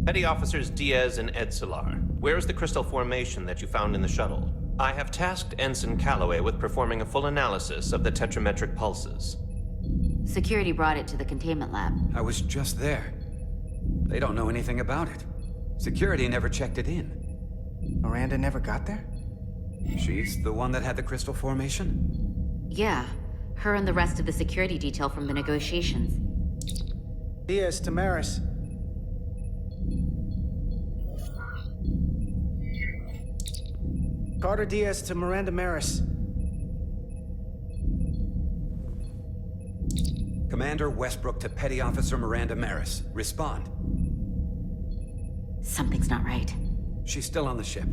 Petty Officers Diaz and Edsolar, where is the crystal formation that you found in the shuttle? I have tasked Ensign Calloway with performing a full analysis of the tetrametric pulses. Security brought it to the containment lab. I was just there. They don't know anything about it. Security never checked it in. Miranda never got there? She's the one that had the crystal formation? Yeah, her and the rest of the security detail from the negotiations. Diaz, Tamaris. Carter Diaz to Miranda Maris. Commander Westbrook to Petty Officer Miranda Maris. Respond. Something's not right. She's still on the ship.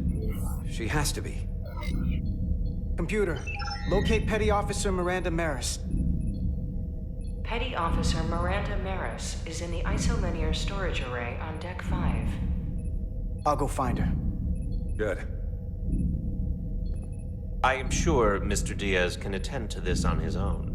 She has to be. Computer, locate Petty Officer Miranda Maris. Petty Officer Miranda Maris is in the isolinear storage array on Deck 5. I'll go find her. Good. I am sure Mr. Diaz can attend to this on his own.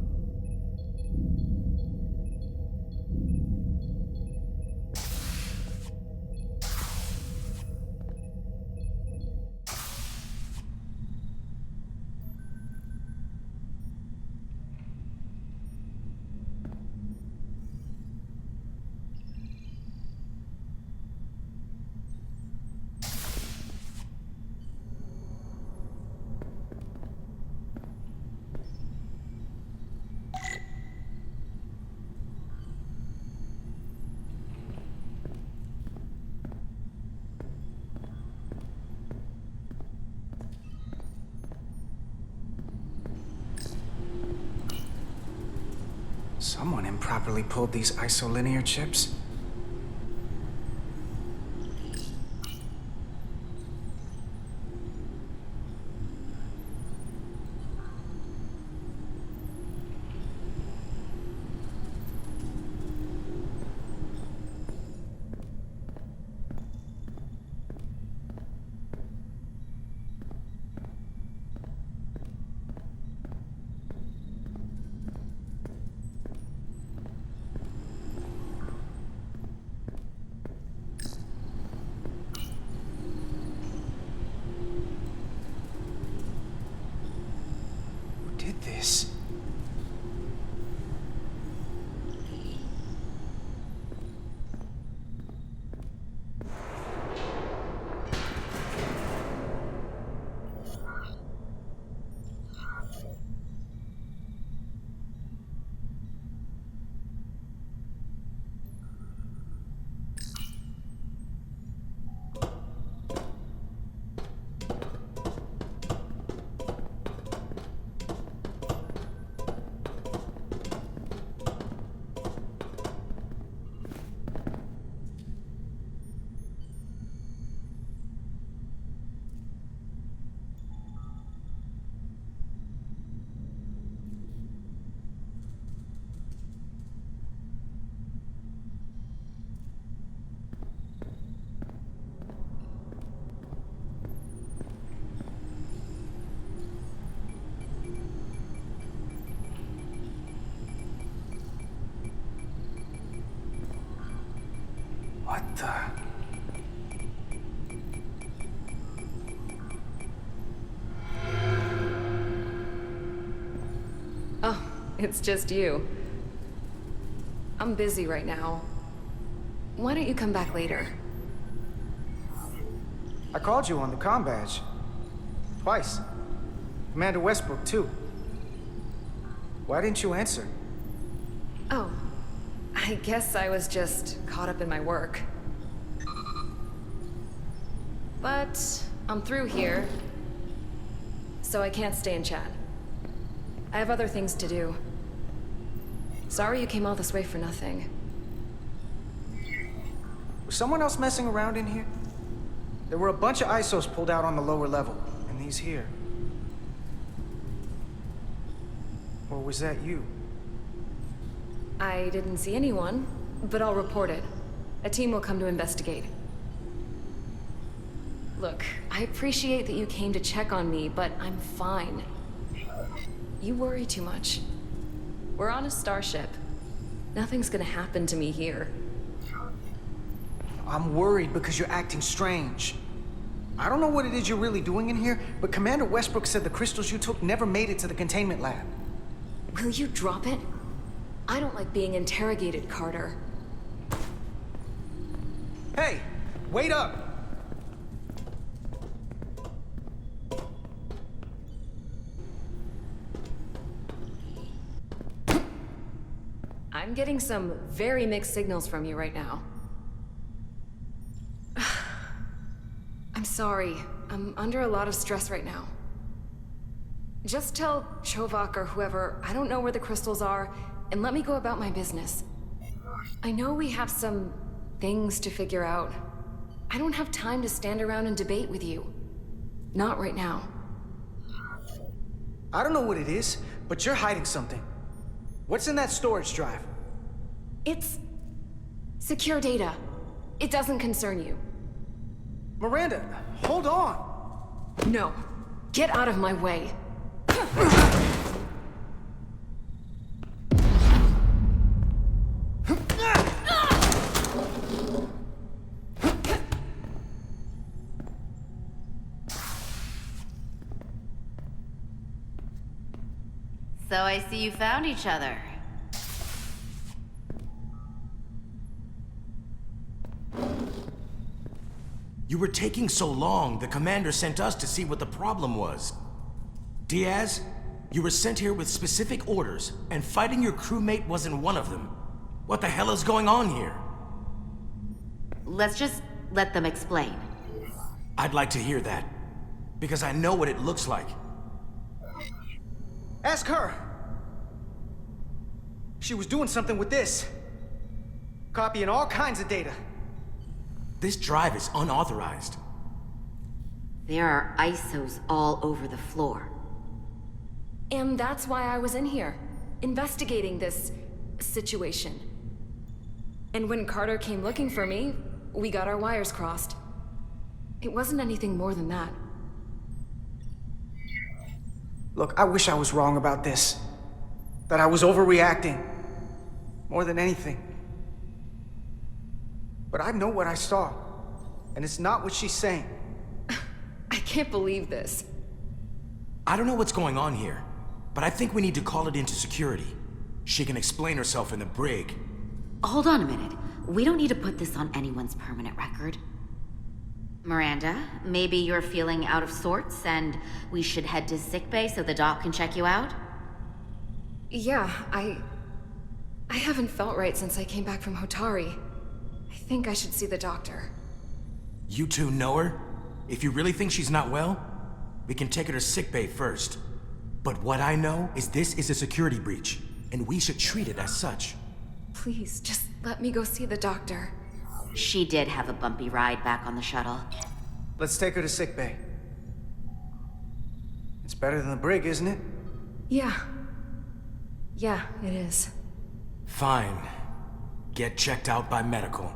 Someone improperly pulled these isolinear chips. This. What the? Oh, it's just you. I'm busy right now. Why don't you come back later? I called you on the comm badge. Twice. Commander Westbrook, too. Why didn't you answer? Oh, I guess I was just caught up in my work. But I'm through here, so I can't stay and chat. I have other things to do. Sorry you came all this way for nothing. Was someone else messing around in here? There were a bunch of ISOs pulled out on the lower level, and these here. Or was that you? I didn't see anyone, but I'll report it. A team will come to investigate. Look, I appreciate that you came to check on me, but I'm fine. You worry too much. We're on a starship. Nothing's gonna happen to me here. I'm worried because you're acting strange. I don't know what it is you're really doing in here, but Commander Westbrook said the crystals you took never made it to the containment lab. Will you drop it? I don't like being interrogated, Carter. Hey, wait up! I'm getting some very mixed signals from you right now. I'm sorry. I'm under a lot of stress right now. Just tell Chovak or whoever I don't know where the crystals are, and let me go about my business. I know we have some things to figure out. I don't have time to stand around and debate with you. Not right now. I don't know what it is, but you're hiding something. What's in that storage drive? It's secure data. It doesn't concern you. Miranda, hold on! No. Get out of my way. So I see you found each other. You were taking so long, the commander sent us to see what the problem was. Diaz, you were sent here with specific orders, and fighting your crewmate wasn't one of them. What the hell is going on here? Let's just let them explain. I'd like to hear that, because I know what it looks like. Ask her! She was doing something with this. Copying all kinds of data. This drive is unauthorized. There are ISOs all over the floor. And that's why I was in here, investigating this situation. And when Carter came looking for me, we got our wires crossed. It wasn't anything more than that. Look, I wish I was wrong about this. That I was overreacting. More than anything. But I know what I saw. And it's not what she's saying. I can't believe this. I don't know what's going on here, but I think we need to call it into security. She can explain herself in the brig. Hold on a minute. We don't need to put this on anyone's permanent record. Miranda, maybe you're feeling out of sorts and we should head to sickbay so the doc can check you out? Yeah, I haven't felt right since I came back from Hotari. I think I should see the doctor. You two know her? If you really think she's not well, we can take her to sickbay first. But what I know is this is a security breach, and we should treat it as such. Please, just let me go see the doctor. She did have a bumpy ride back on the shuttle. Let's take her to sickbay. It's better than the brig, isn't it? Yeah. Yeah, it is. Fine. Get checked out by medical.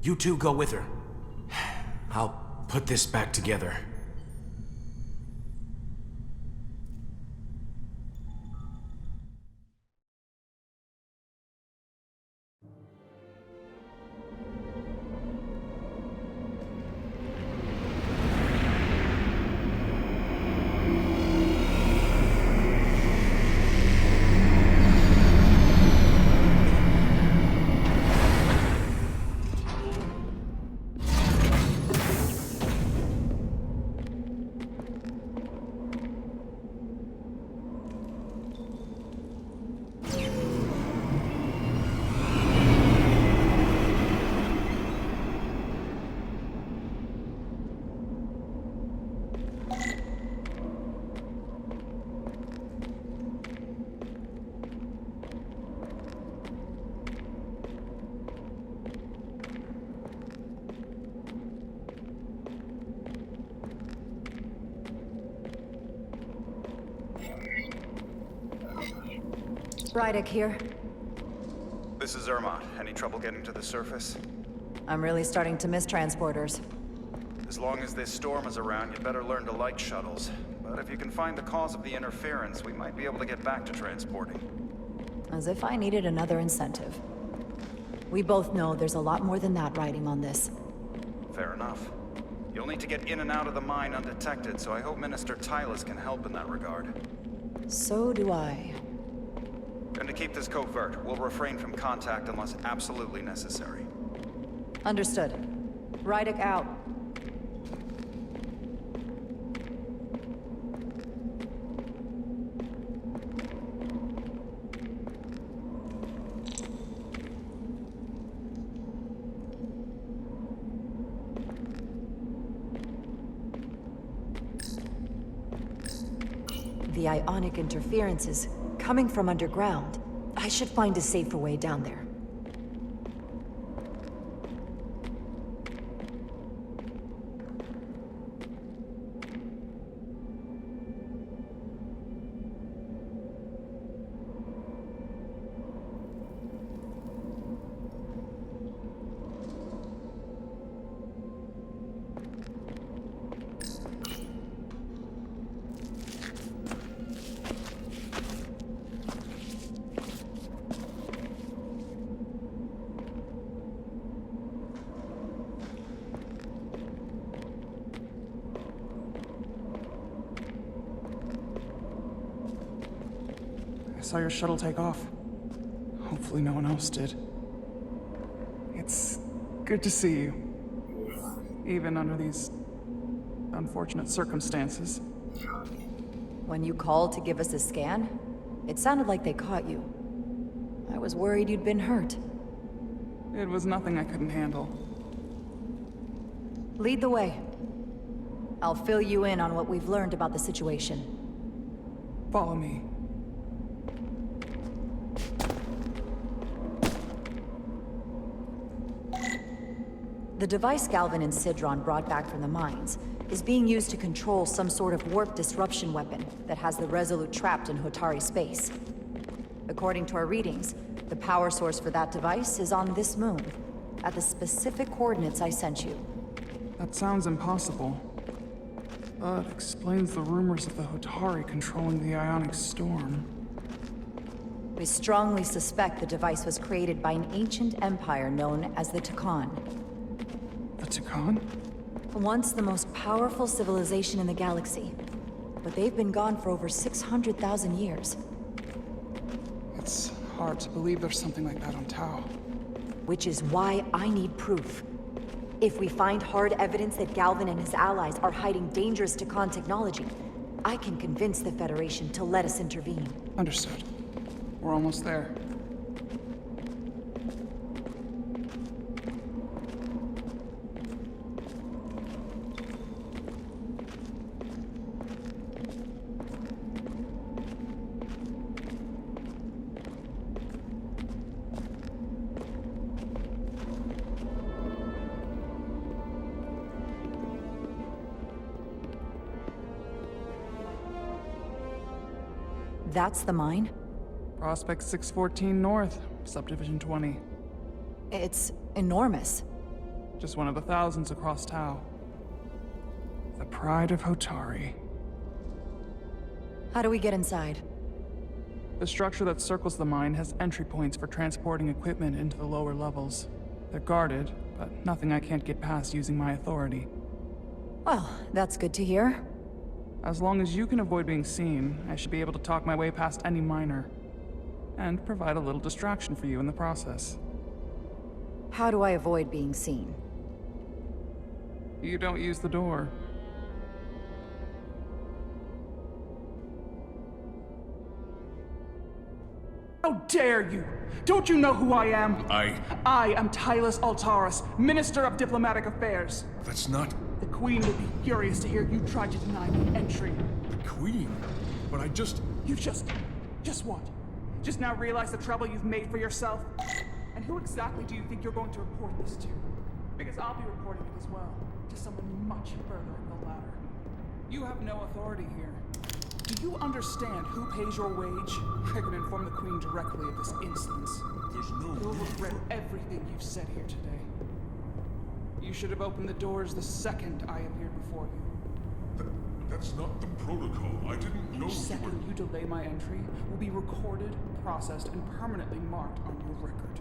You two go with her. I'll put this back together. Rydick here. This is Irma. Any trouble getting to the surface? I'm really starting to miss transporters. As long as this storm is around, you better learn to like shuttles. But if you can find the cause of the interference, we might be able to get back to transporting. As if I needed another incentive. We both know there's a lot more than that riding on this. Fair enough. You'll need to get in and out of the mine undetected, so I hope Minister Tylus can help in that regard. So do I. And to keep this covert, we'll refrain from contact unless absolutely necessary. Understood. Rydick out. The ionic interference is coming from underground. I should find a safer way down there. I saw your shuttle take off. Hopefully no one else did. It's good to see you. Even under these unfortunate circumstances. When you called to give us a scan, it sounded like they caught you. I was worried you'd been hurt. It was nothing I couldn't handle. Lead the way. I'll fill you in on what we've learned about the situation. Follow me. The device Galvin and Sidron brought back from the mines is being used to control some sort of warp disruption weapon that has the Resolute trapped in Hotari space. According to our readings, the power source for that device is on this moon, at the specific coordinates I sent you. That sounds impossible. But explains the rumors of the Hotari controlling the ionic storm. We strongly suspect the device was created by an ancient empire known as the Takan. The Takan? Once the most powerful civilization in the galaxy, but they've been gone for over 600,000 years. It's hard to believe there's something like that on Tau. Which is why I need proof. If we find hard evidence that Galvin and his allies are hiding dangerous Takan technology, I can convince the Federation to let us intervene. Understood. We're almost there. That's the mine? Prospect 614 North, Subdivision 20. It's enormous. Just one of the thousands across Tau. The pride of Hotari. How do we get inside? The structure that circles the mine has entry points for transporting equipment into the lower levels. They're guarded, but nothing I can't get past using my authority. Well, that's good to hear. As long as you can avoid being seen, I should be able to talk my way past any miner. And provide a little distraction for you in the process. How do I avoid being seen? You don't use the door. How dare you! Don't you know who I am? I am Tylus Altaris, Minister of Diplomatic Affairs. That's not... The Queen would be furious to hear you tried to deny me entry. the Queen. But I just... You just what? Just now realize the trouble you've made for yourself? And who exactly do you think you're going to report this to? Because I'll be reporting it as well, to someone much further up the ladder. You have no authority here. Do you understand who pays your wage? I can inform the Queen directly of this instance. There's no You'll need regret for... everything you've said here today. You should have opened the doors the second I appeared before you. That's not the protocol. I didn't know Each you were... second you delay my entry will be recorded, processed, and permanently marked on your record.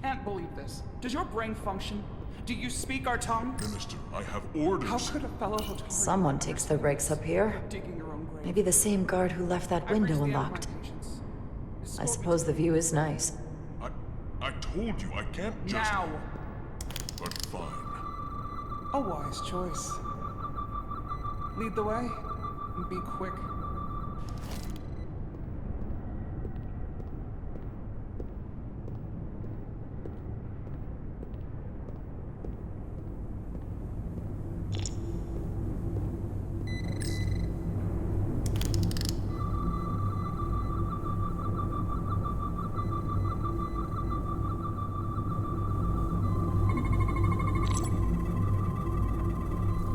can't believe this. Does your brain function? Do you speak our tongue? Minister, I have orders. How could a fellow Hotari... Someone takes the breaks up here. Digging your own grave. Maybe the same guard who left that window unlocked. I suppose the view is nice. I told you, I can't just... Now! But fine. A wise choice. Lead the way, and be quick.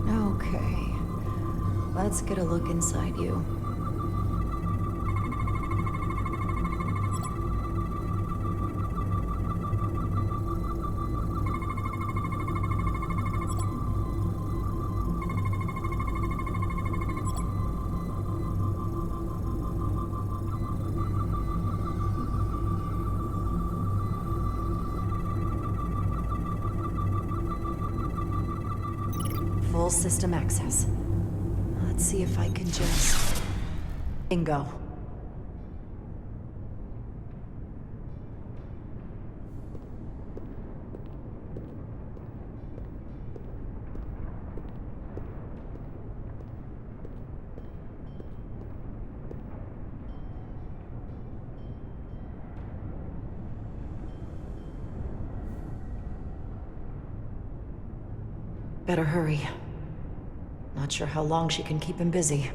Okay. Let's get a look inside you. Full system access. Let's see if I can just... Bingo. Better hurry. Not sure how long she can keep him busy.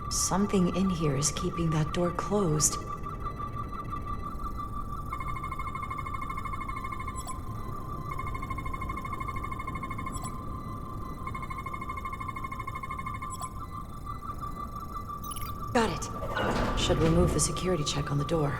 Something in here is keeping that door closed. Got it. Should remove the security check on the door.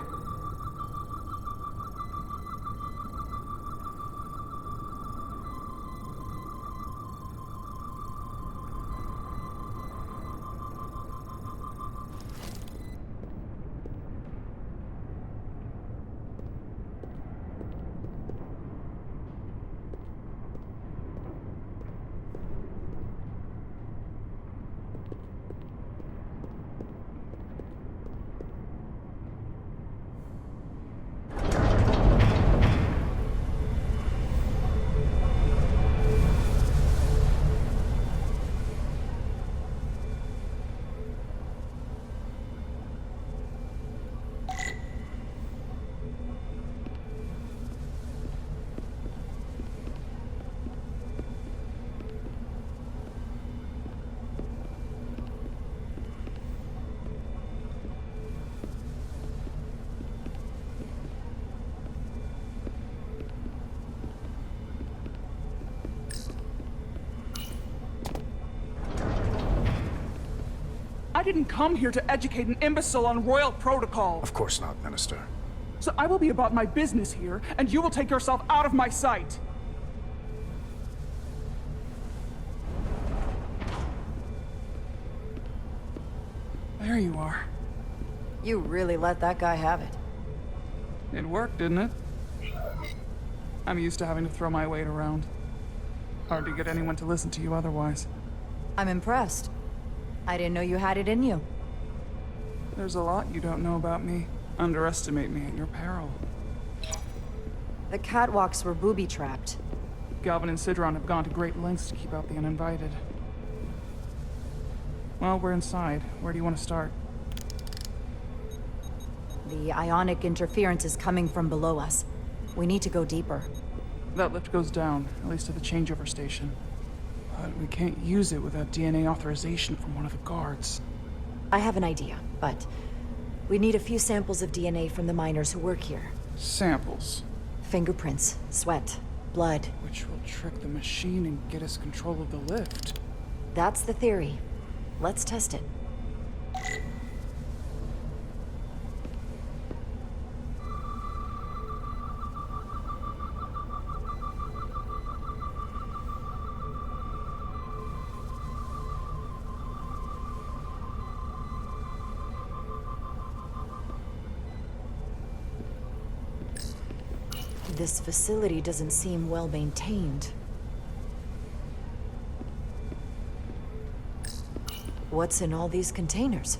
I didn't come here to educate an imbecile on royal protocol. Of course not, Minister. So I will be about my business here, and you will take yourself out of my sight. There you are. You really let that guy have it. It worked, didn't it? I'm used to having to throw my weight around. Hard to get anyone to listen to you otherwise. I'm impressed. I didn't know you had it in you. There's a lot you don't know about me. Underestimate me at your peril. The catwalks were booby-trapped. Galvin and Sidron have gone to great lengths to keep out the uninvited. Well, we're inside. Where do you want to start? The ionic interference is coming from below us. We need to go deeper. That lift goes down, at least to the changeover station. But we can't use it without DNA authorization from one of the guards. I have an idea, but we need a few samples of DNA from the miners who work here. Samples. Fingerprints, sweat, blood. Which will trick the machine and get us control of the lift. That's the theory. Let's test it. This facility doesn't seem well maintained. What's in all these containers?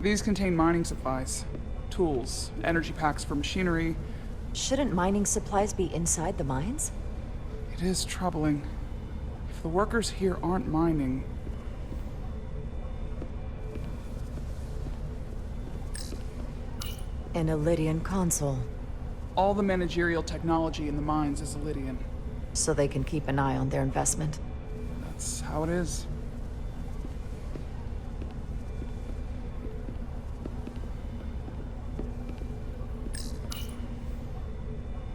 These contain mining supplies, tools, energy packs for machinery. Shouldn't mining supplies be inside the mines? It is troubling. If the workers here aren't mining... An Elydian console. All the managerial technology in the mines is Elydian. So they can keep an eye on their investment. That's how it is.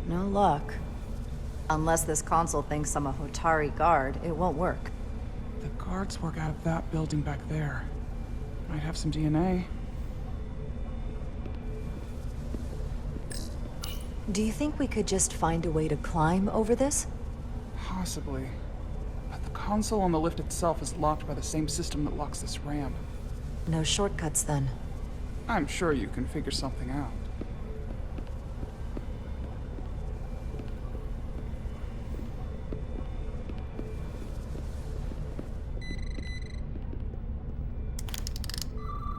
No luck. Unless this console thinks I'm a Hotari guard, it won't work. The guards work out of that building back there. Might have some DNA. Do you think we could just find a way to climb over this? Possibly. But the console on the lift itself is locked by the same system that locks this ramp. No shortcuts then. I'm sure you can figure something out.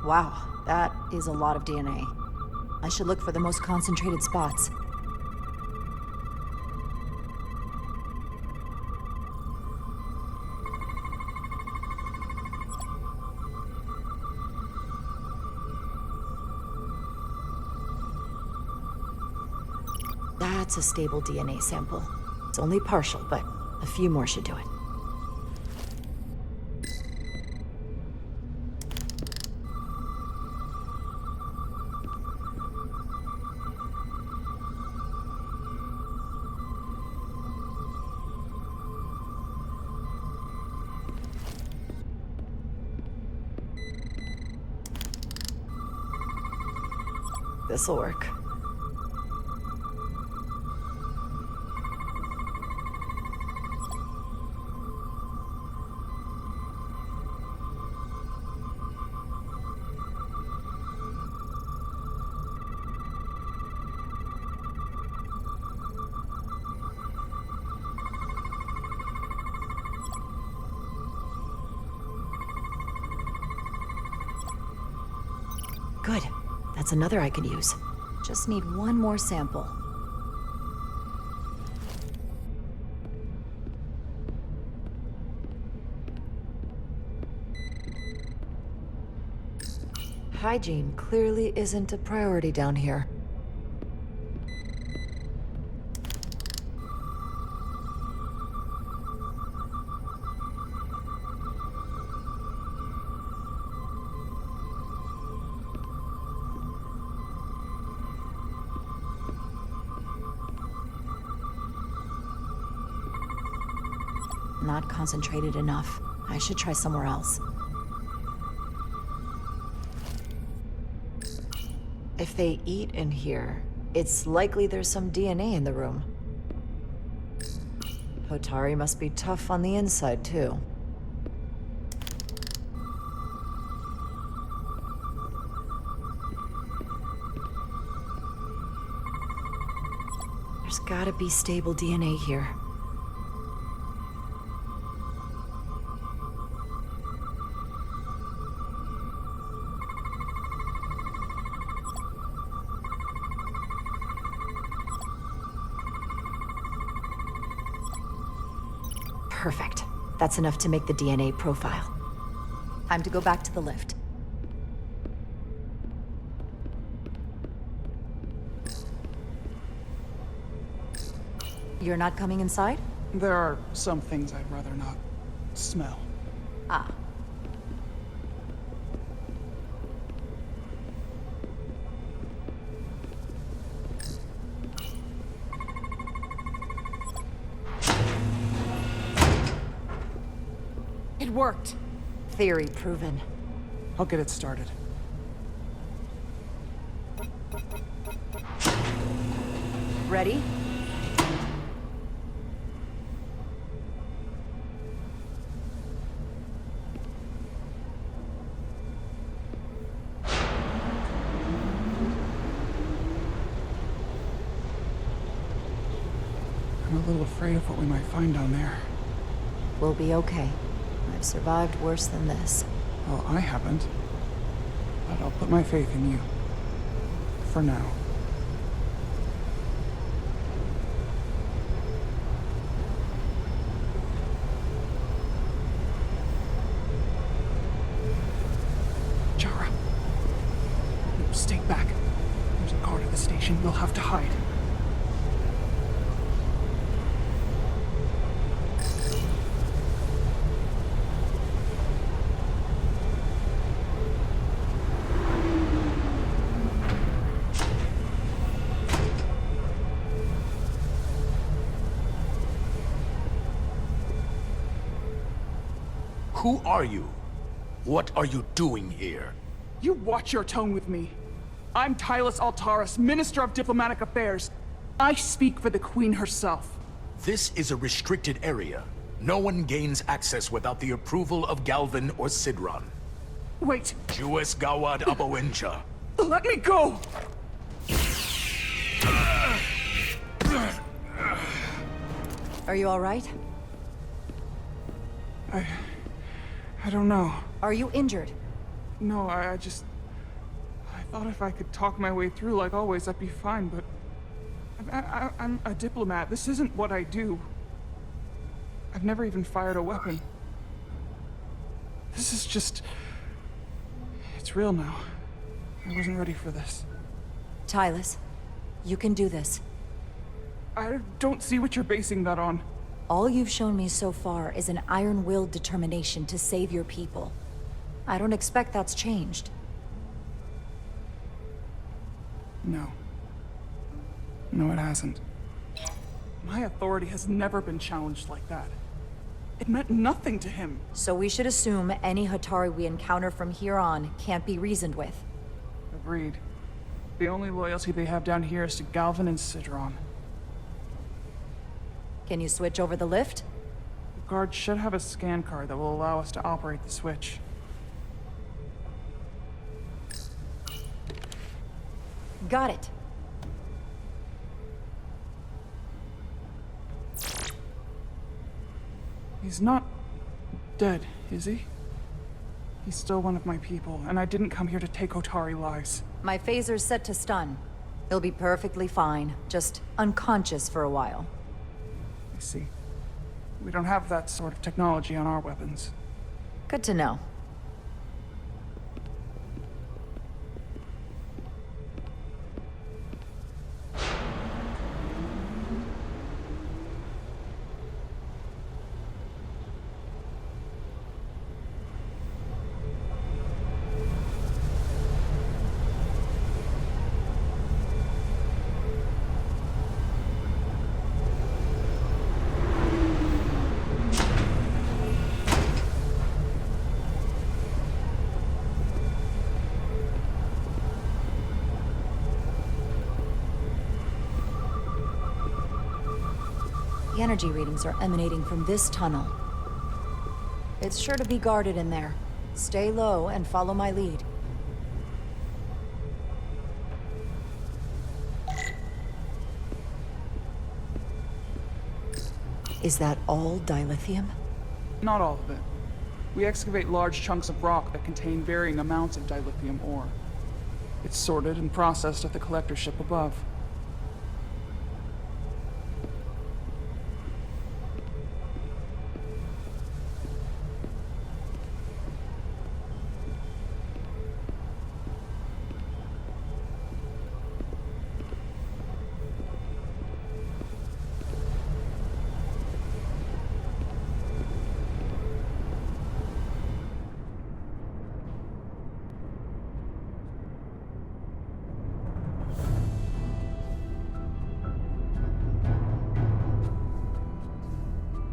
Wow, that is a lot of DNA. I should look for the most concentrated spots. That's a stable DNA sample. It's only partial, but a few more should do it. This'll work. Good. That's another I can use. Just need one more sample. Hygiene clearly isn't a priority down here. Not concentrated enough. I should try somewhere else. If they eat in here, it's likely there's some DNA in the room. Hotari must be tough on the inside, too. There's gotta be stable DNA here. Perfect. That's enough to make the DNA profile. Time to go back to the lift. You're not coming inside? There are some things I'd rather not smell. Ah. It worked. Theory proven. I'll get it started. Ready? I'm a little afraid of what we might find down there. We'll be okay. I've survived worse than this. Well, I haven't. But I'll put my faith in you. For now. Jara. No, stay back. There's a guard at the station. You'll have to hide. Who are you? What are you doing here? You watch your tone with me. I'm Tylus Altaris, Minister of Diplomatic Affairs. I speak for the Queen herself. This is a restricted area. No one gains access without the approval of Galvin or Sidron. Wait, Jues Gawad Abawincha. let me go! Are you all right? I don't know. Are you injured? No, I thought if I could talk my way through like always, I'd be fine, but... I'm a diplomat. This isn't what I do. I've never even fired a weapon. This is just... It's real now. I wasn't ready for this. Tylus, you can do this. I don't see what you're basing that on. All you've shown me so far is an iron-willed determination to save your people. I don't expect that's changed. No. No, it hasn't. My authority has never been challenged like that. It meant nothing to him. So we should assume any Hatari we encounter from here on can't be reasoned with. Agreed. The only loyalty they have down here is to Galvin and Sidron. Can you switch over the lift? The guard should have a scan card that will allow us to operate the switch. Got it. He's not dead, is he? He's still one of my people, and I didn't come here to take Otari lives. My phaser's set to stun. He'll be perfectly fine, just unconscious for a while. I see. We don't have that sort of technology on our weapons. Good to know. The energy readings are emanating from this tunnel. It's sure to be guarded in there. Stay low and follow my lead. Is that all dilithium? Not all of it. We excavate large chunks of rock that contain varying amounts of dilithium ore. It's sorted and processed at the collector ship above.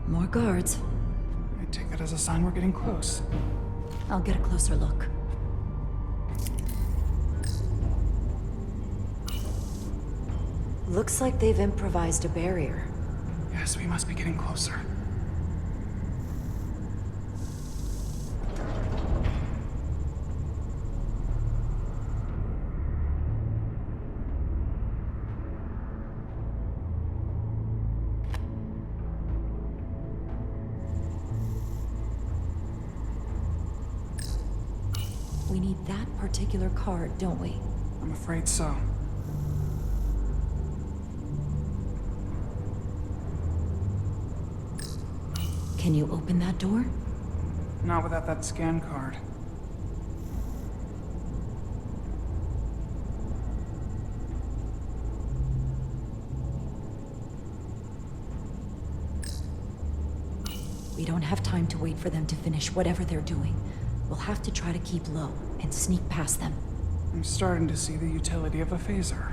More guards. I take it that as a sign we're getting close. I'll get a closer look. Looks like they've improvised a barrier. Yes, we must be getting closer. We need that particular card, don't we? I'm afraid so. Can you open that door? Not without that scan card. We don't have time to wait for them to finish whatever they're doing. We'll have to try to keep low and sneak past them. I'm starting to see the utility of a phaser.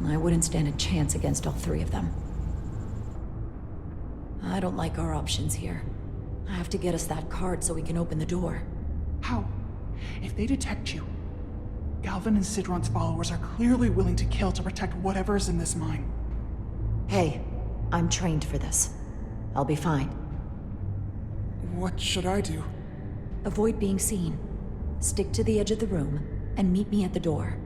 I wouldn't stand a chance against all three of them. I don't like our options here. I have to get us that card so we can open the door. How? If they detect you, Galvin and Sidron's followers are clearly willing to kill to protect whatever is in this mine. Hey, I'm trained for this. I'll be fine. What should I do? Avoid being seen. Stick to the edge of the room and meet me at the door.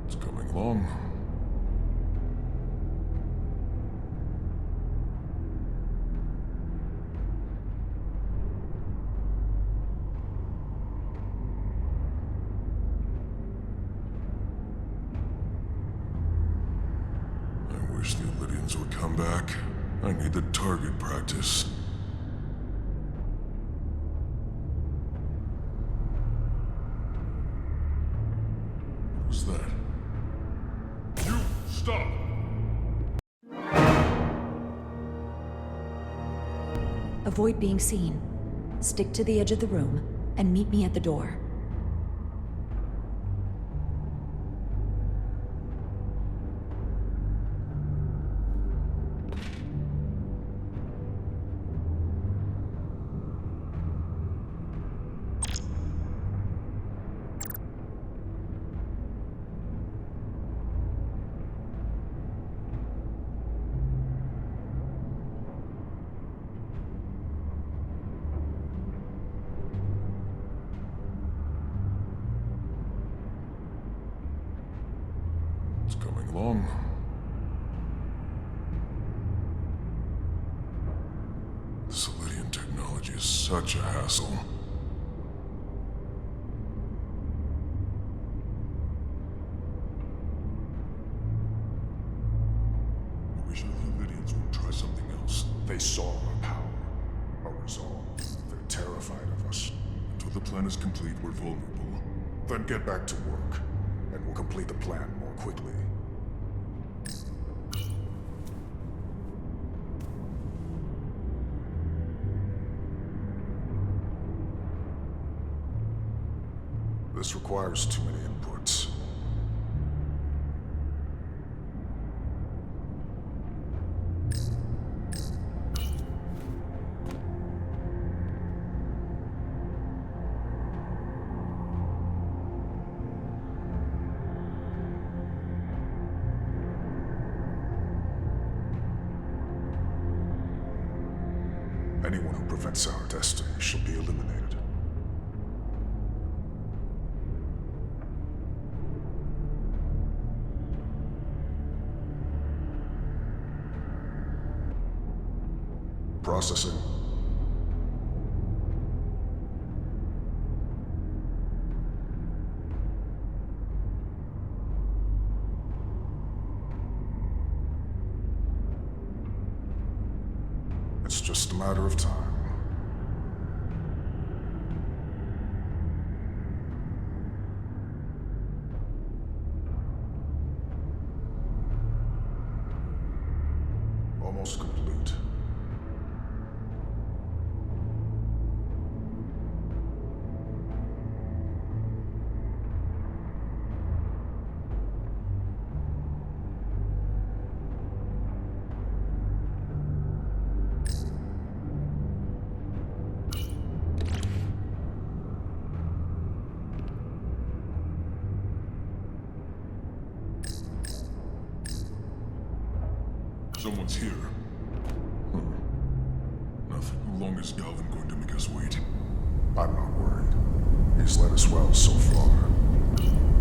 It's coming along. I wish the Lydians would come back. I need the target practice. What was that? You stop! Avoid being seen. Stick to the edge of the room and meet me at the door. It's coming along. This Lydian technology is such a hassle. I wish the Lydians would try something else. They saw our power, our resolve. They're terrified of us. Until the plan is complete, we're vulnerable. Then get back to work, and we'll complete the plan more quickly. This requires too many inputs. Anyone who prevents our destiny shall be eliminated. Processing. It's just a matter of time. Almost complete. Someone's here. Now, for how long is Galvin going to make us wait? I'm not worried. He's led us well so far.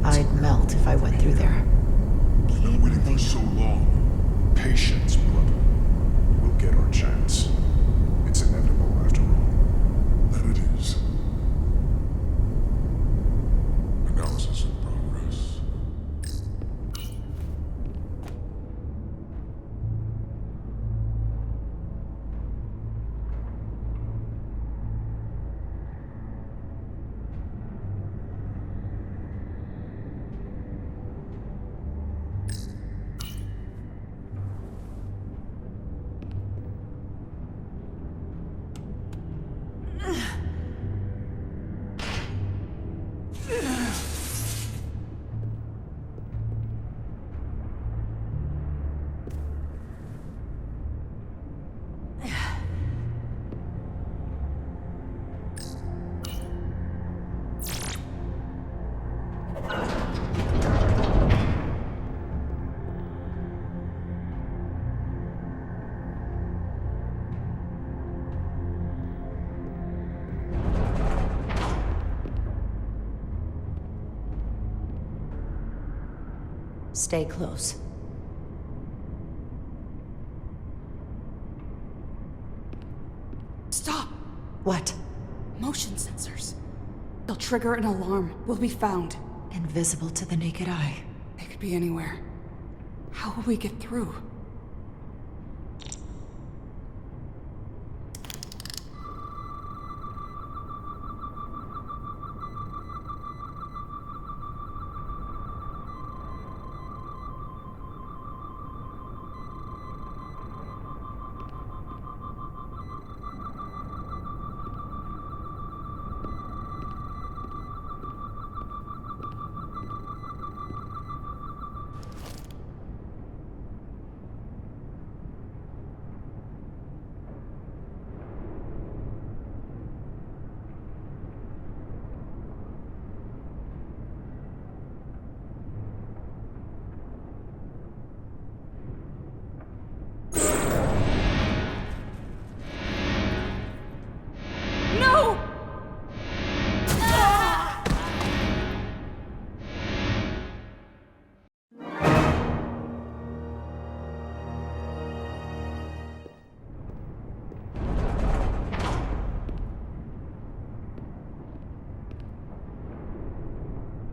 I'd melt if I went through there. We've been waiting for so long. Patience, brother. We'll get our chance. It's inevitable after all. That it is. Analysis in progress. Stay close. Stop! What? Motion sensors. They'll trigger an alarm. We'll be found. Invisible to the naked eye. They could be anywhere. How will we get through?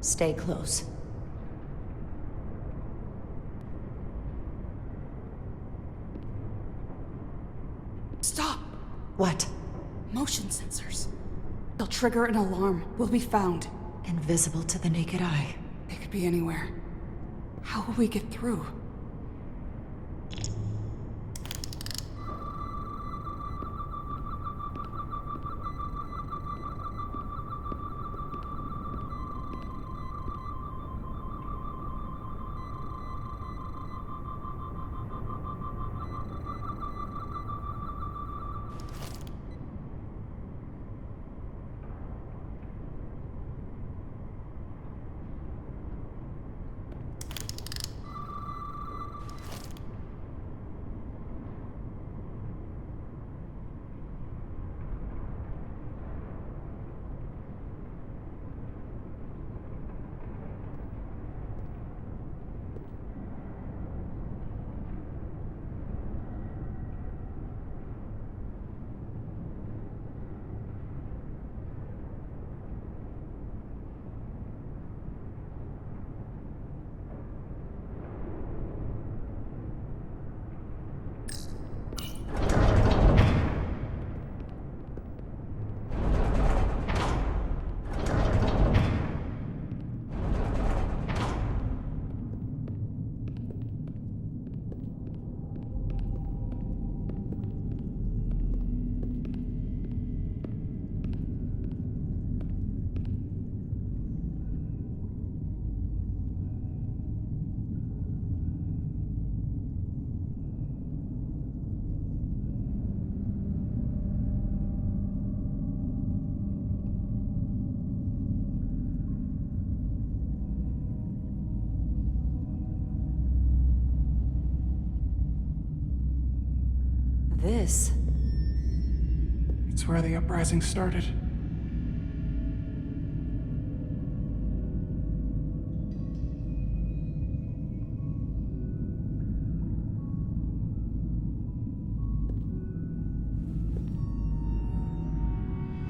Stay close. Stop! What? Motion sensors. They'll trigger an alarm. We'll be found. Invisible to the naked eye. They could be anywhere. How will we get through? This? It's where the uprising started.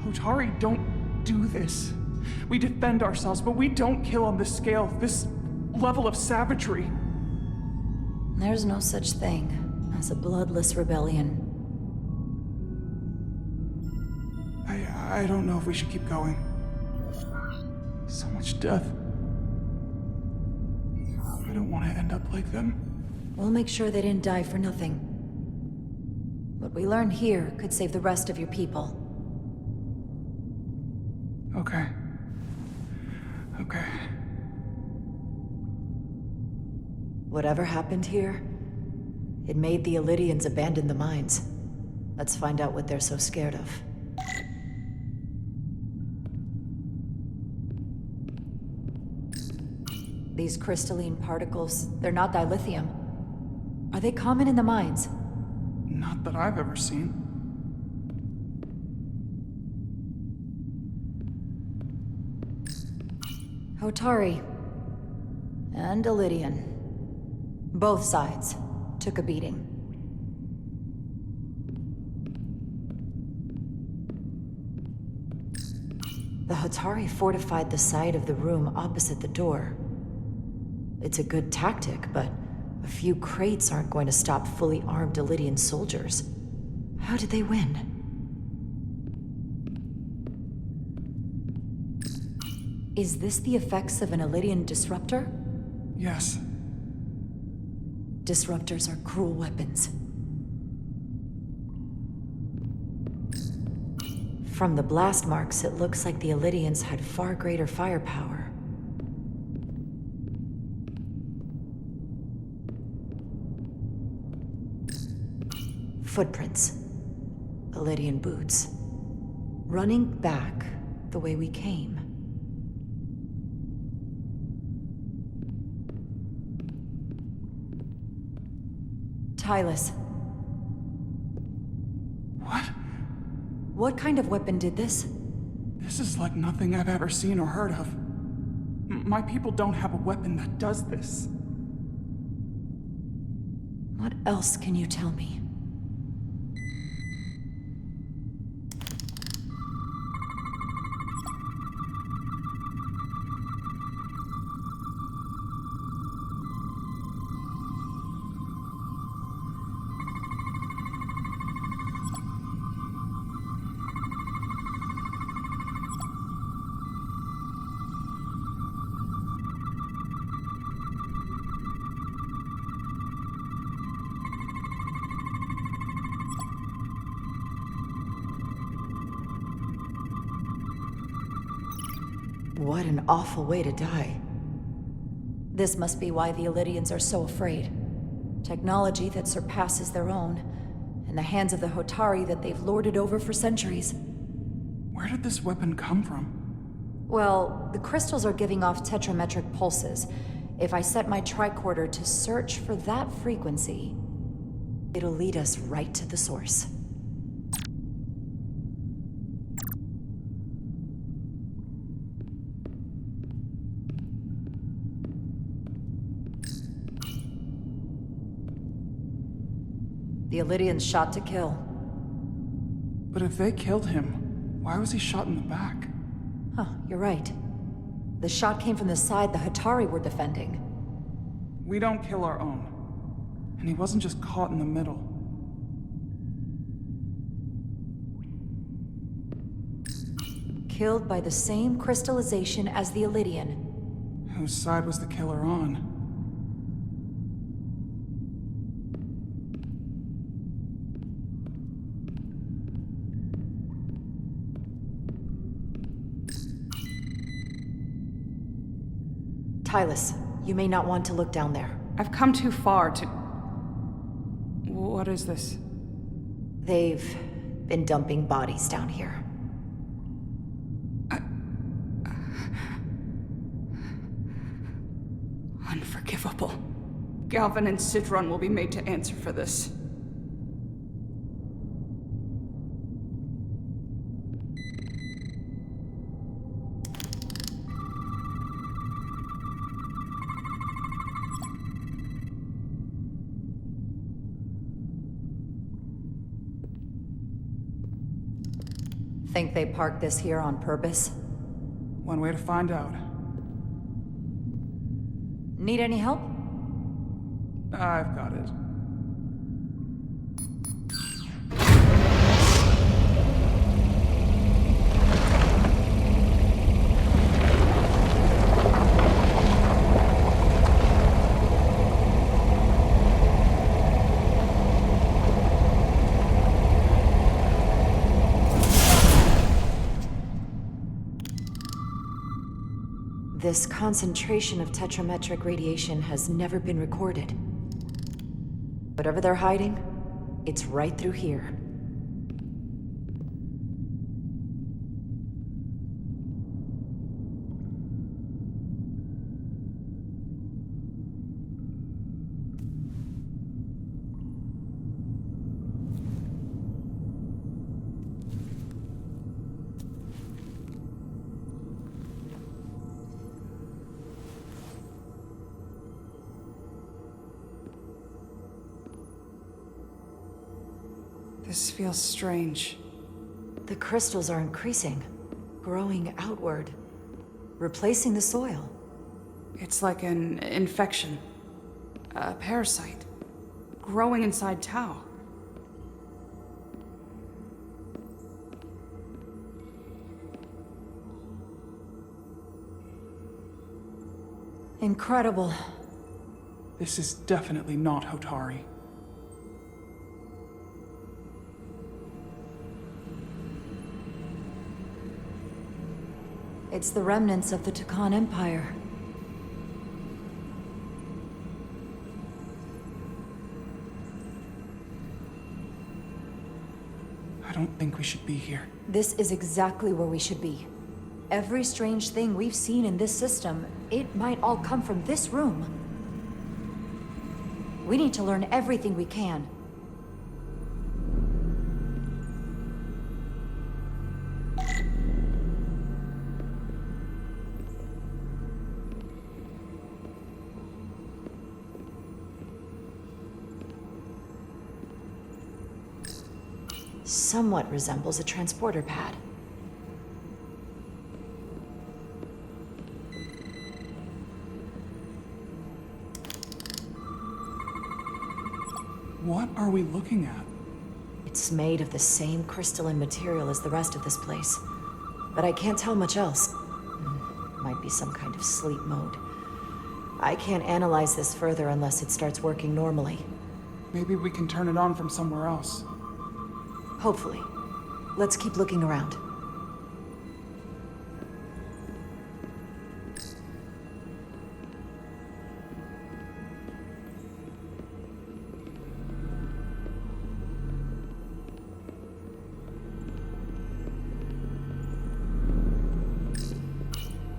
Hotari don't do this. We defend ourselves, but we don't kill on this scale, this level of savagery. There's no such thing as a bloodless rebellion. I don't know if we should keep going. So much death. I don't want to end up like them. We'll make sure they didn't die for nothing. What we learn here could save the rest of your people. Okay. Okay. Whatever happened here, it made the Illydians abandon the mines. Let's find out what they're so scared of. These crystalline particles, they're not dilithium. Are they common in the mines? Not that I've ever seen. Hotari. And Illydian. Both sides took a beating. The Hotari fortified the side of the room opposite the door. It's a good tactic, but a few crates aren't going to stop fully armed Illydian soldiers. How did they win? Is this the effects of an Illydian disruptor? Yes. Disruptors are cruel weapons. From the blast marks, it looks like the Illydians had far greater firepower. Footprints. Illydian boots. Running back the way we came. Tylus. What? What kind of weapon did this? This is like nothing I've ever seen or heard of. My people don't have a weapon that does this. What else can you tell me? What an awful way to die. This must be why the Illydians are so afraid. Technology that surpasses their own, in the hands of the Hotari that they've lorded over for centuries. Where did this weapon come from? Well, the crystals are giving off tetrametric pulses. If I set my tricorder to search for that frequency, it'll lead us right to the source. The Illydians shot to kill. But if they killed him, why was he shot in the back? Huh, you're right. The shot came from the side the Hotari were defending. We don't kill our own. And he wasn't just caught in the middle. Killed by the same crystallization as the Illydian. Whose side was the killer on? Tylus, you may not want to look down there. I've come too far to... What is this? They've been dumping bodies down here. Unforgivable. Galvin and Sidron will be made to answer for this. Think they parked this here on purpose? One way to find out. Need any help? I've got it. This concentration of tetrametric radiation has never been recorded. Whatever they're hiding, it's right through here. This feels strange. The crystals are increasing, growing outward, replacing the soil. It's like an infection. A parasite. Growing inside Tau. Incredible. This is definitely not Hotari. It's the remnants of the Tucan Empire. I don't think we should be here. This is exactly where we should be. Every strange thing we've seen in this system, it might all come from this room. We need to learn everything we can. Somewhat resembles a transporter pad. What are we looking at? It's made of the same crystalline material as the rest of this place. But I can't tell much else. Might be some kind of sleep mode. I can't analyze this further unless it starts working normally. Maybe we can turn it on from somewhere else. Hopefully. Let's keep looking around.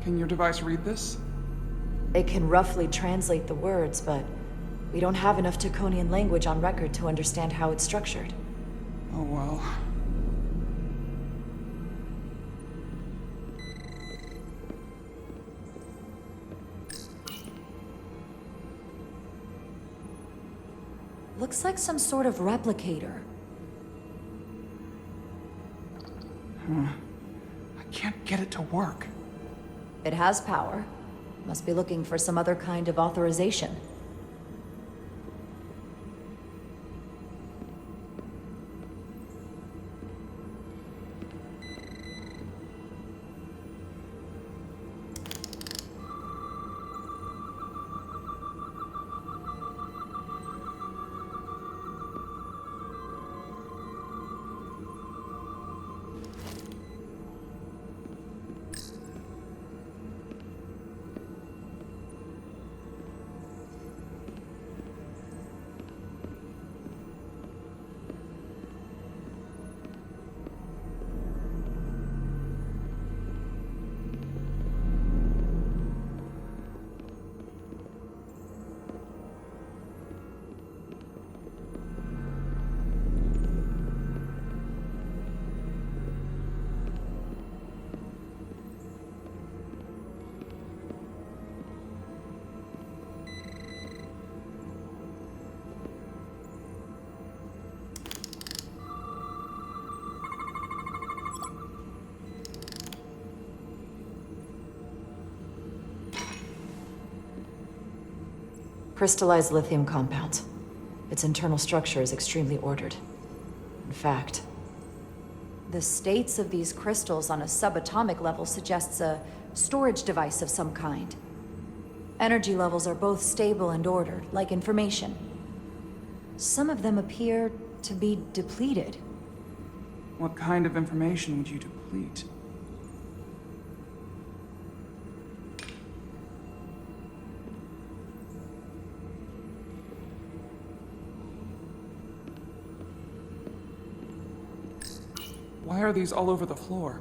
Can your device read this? It can roughly translate the words, but we don't have enough Taconian language on record to understand how it's structured. Oh well. Looks like some sort of replicator. I can't get it to work. It has power. Must be looking for some other kind of authorization. crystallized lithium compound. Its internal structure is extremely ordered. In fact, the states of these crystals on a subatomic level suggests a storage device of some kind. Energy levels are both stable and ordered, like information. Some of them appear to be depleted. What kind of information would you deplete? Why are these all over the floor?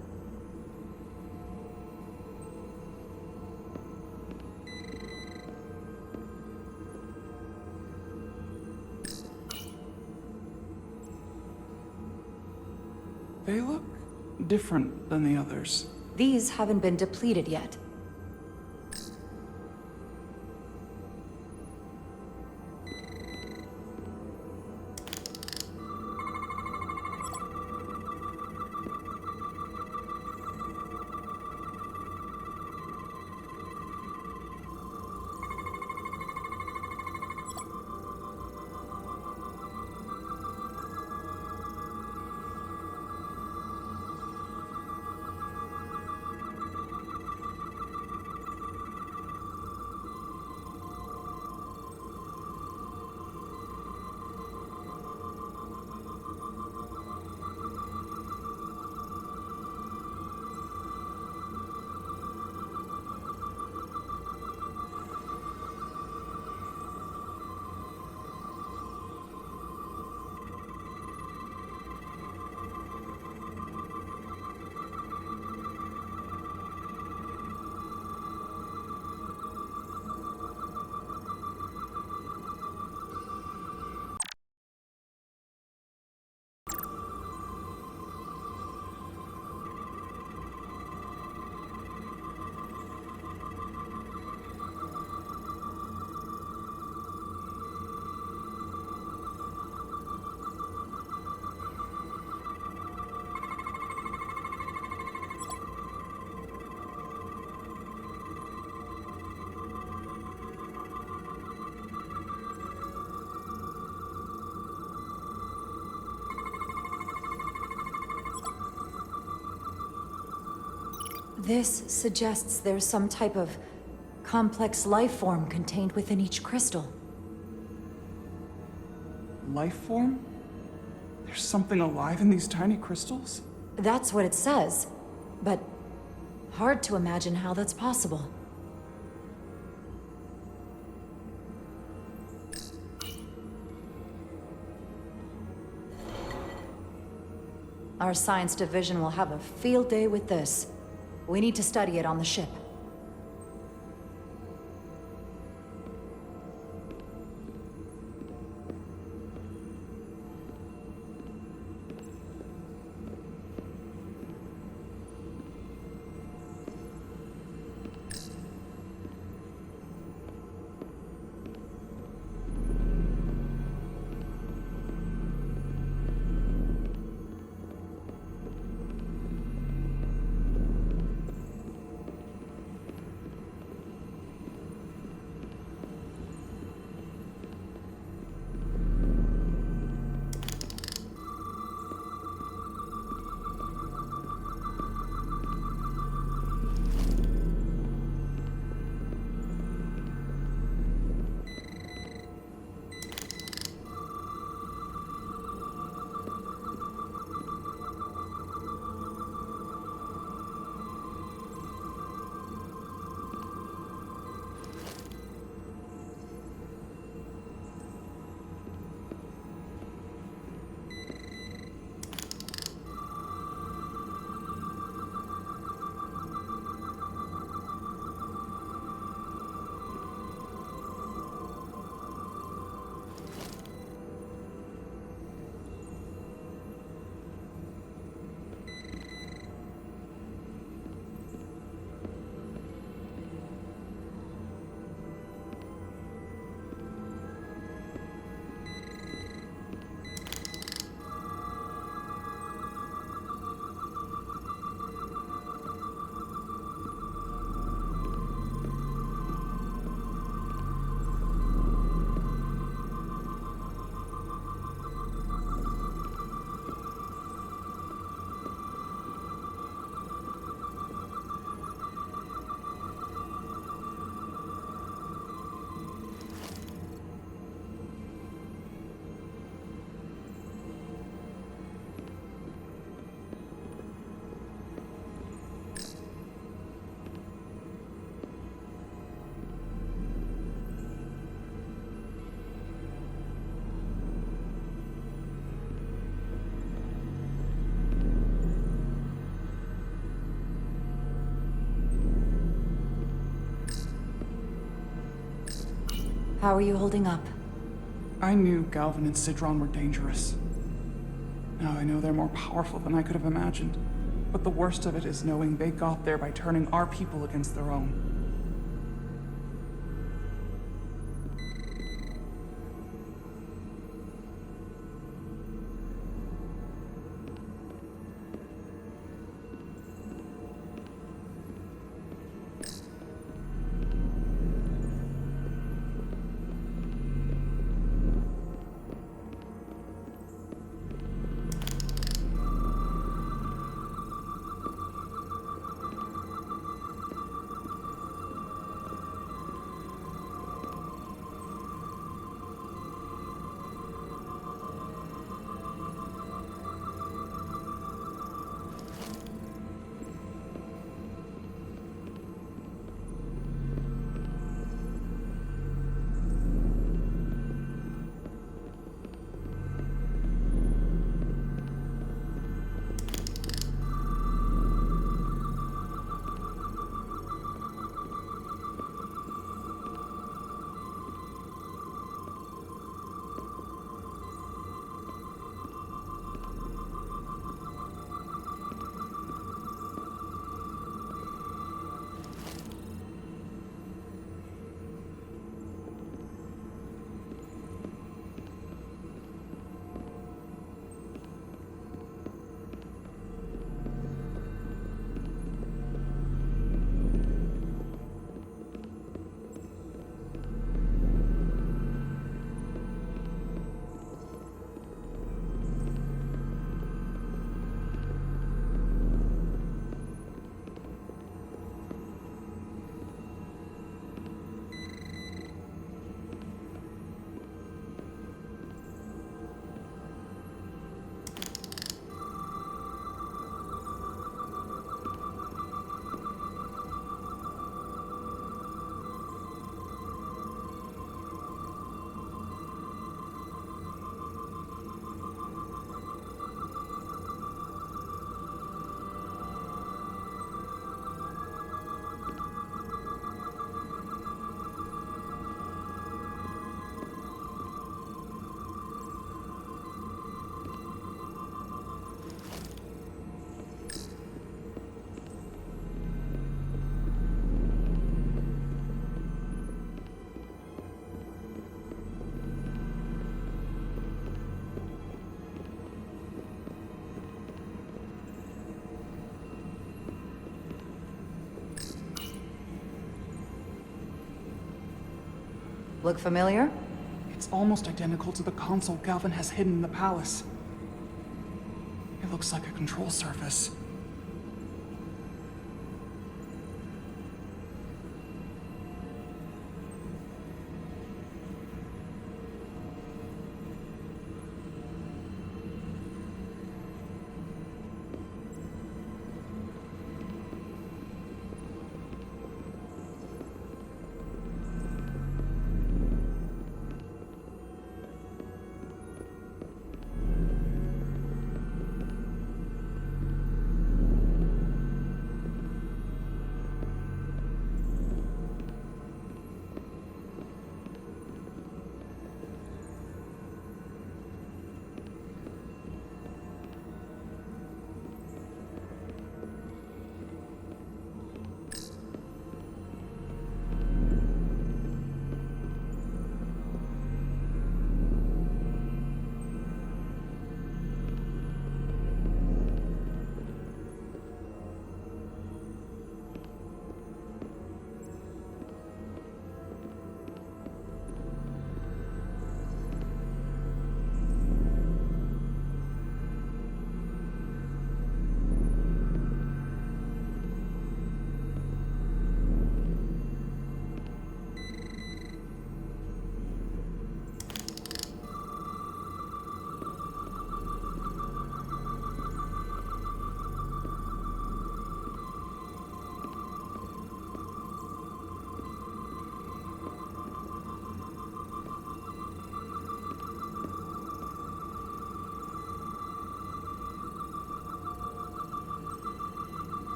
They look different than the others. These haven't been depleted yet. This suggests there's some type of complex life form contained within each crystal. Life form? There's something alive in these tiny crystals? That's what it says, but hard to imagine how that's possible. Our science division will have a field day with this. We need to study it on the ship. How are you holding up? I knew Galvin and Sidron were dangerous. Now I know they're more powerful than I could have imagined. But the worst of it is knowing they got there by turning our people against their own. Look familiar? It's almost identical to the console Galvin has hidden in the palace. It looks like a control surface.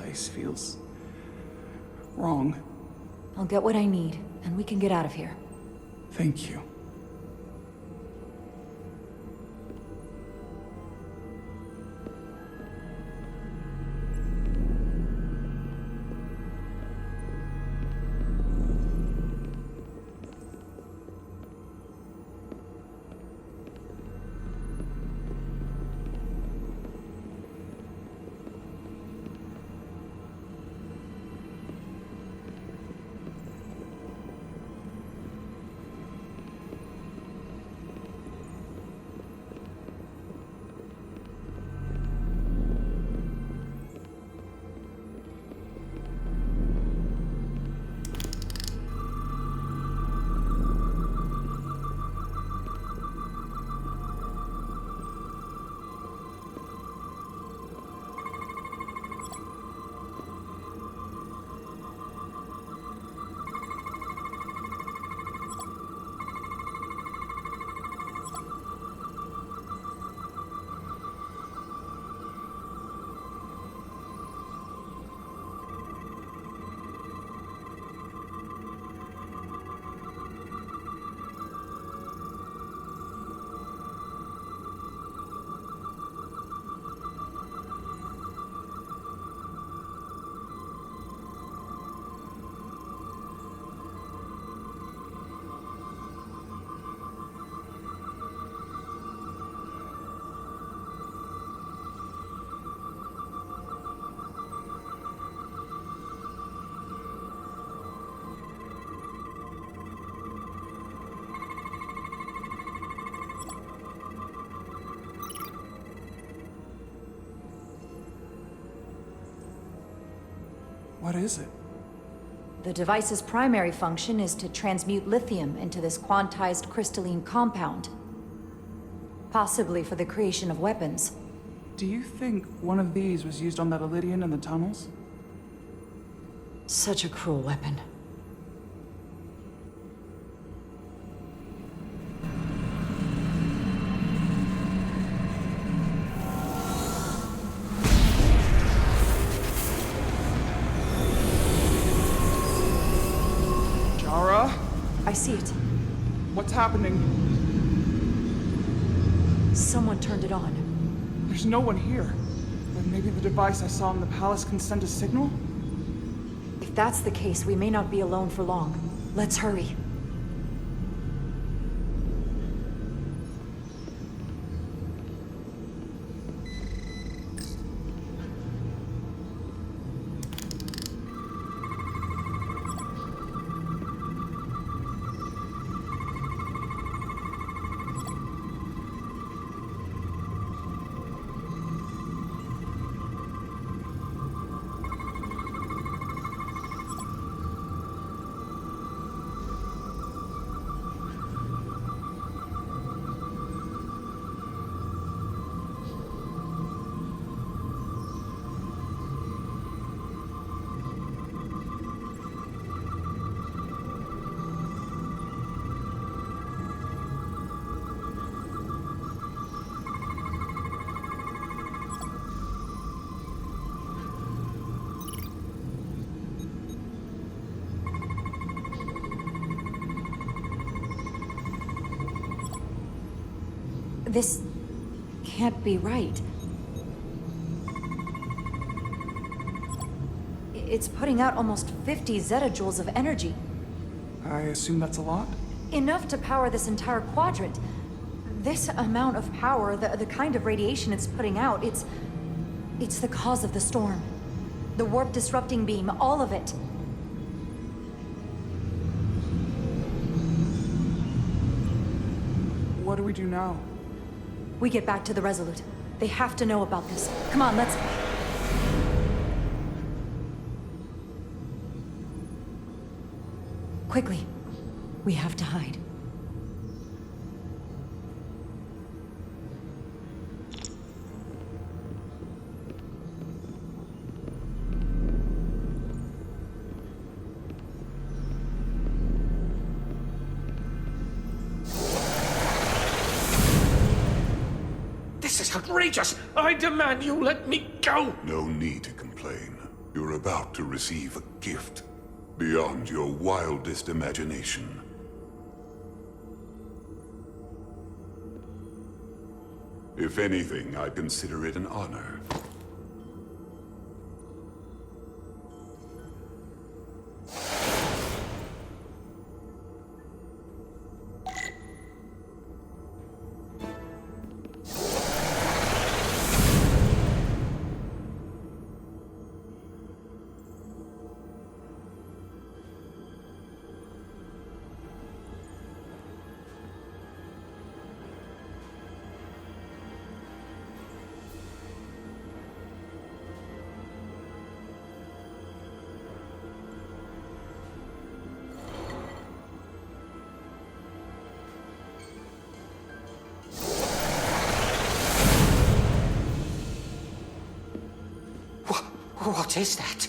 place feels wrong. I'll get what I need, and we can get out of here. Thank you. What is it? The device's primary function is to transmute lithium into this quantized crystalline compound. Possibly for the creation of weapons. Do you think one of these was used on that Elydian in the tunnels? Such a cruel weapon. I see it. What's happening? Someone turned it on. There's no one here. But maybe the device I saw in the palace can send a signal? If that's the case, we may not be alone for long. Let's hurry. This can't be right. It's putting out almost 50 zettajoules of energy. I assume that's a lot? Enough to power this entire quadrant. This amount of power, the kind of radiation it's putting out, it's the cause of the storm. The warp disrupting beam, all of it. What do we do now? We get back to the Resolute. They have to know about this. Come on, let's... Quickly. We have to hide. This is outrageous! I demand you let me go! No need to complain. You're about to receive a gift beyond your wildest imagination. If anything, I consider it an honor. What is that?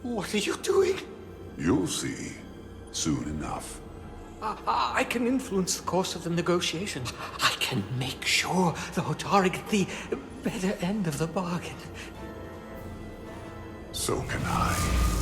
What are you doing? You'll see soon enough. I can influence the course of the negotiations. I can make sure the Hotari get the better end of the bargain. So can I.